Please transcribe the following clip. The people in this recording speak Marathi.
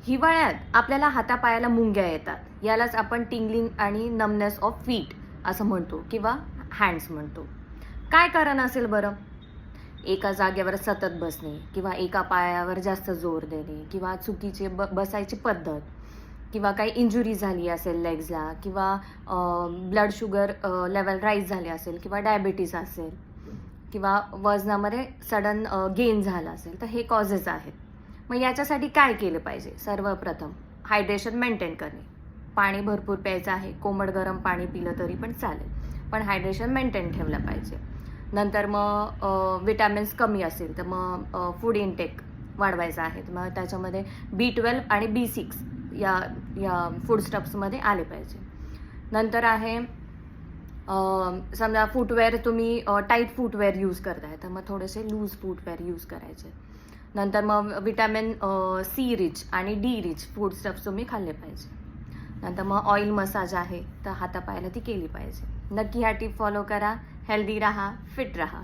हिवाळ्यात आपल्याला हातापायाला मुंग्या येतात. यालाच आपण टिंगलिंग आणि नमनेस ऑफ फीट असं म्हणतो किंवा हँड्स म्हणतो. काय कारण असेल बरं? एका जागेवर सतत बसणे किंवा एका पायावर जास्त जोर देणे किंवा चुकीची बसायची पद्धत किंवा काही इंजुरी झाली असेल लेग्सला किंवा ब्लड शुगर लेवल राईज झाले असेल किंवा डायबिटीस असेल किंवा वजनामध्ये सडन गेन झाला असेल, तर हे कॉजेस आहेत. मग याच्यासाठी काय केलं पाहिजे? सर्वप्रथम हायड्रेशन मेंटेन करणे. पाणी भरपूर प्यायचं आहे. कोमट गरम पाणी पिलं तरी पण चालेल, पण हायड्रेशन मेंटेन ठेवलं पाहिजे. नंतर मग विटॅमिन्स कमी असेल तर मग फूड इनटेक वाढवायचा आहे. मग त्याच्यामध्ये B12 आणि B6 या फूड स्टफ्समध्ये आले पाहिजे. नंतर आहे समजा फूटवेअर तुम्ही टाईट फूटवेअर यूज करताय तर मग थोडेसे लूज फूटवेअर यूज करायचे. नंतर मग विटॅमिन C रिच आणि D रिच फूड स्टफ्स तुम्ही खाल्ले पाहिजे. नंतर मग ऑइल मसाज आहे तर हातापायाला ती केली पाहिजे. नक्की ह्या टिप फॉलो करा. हेल्दी राहा, फिट राहा.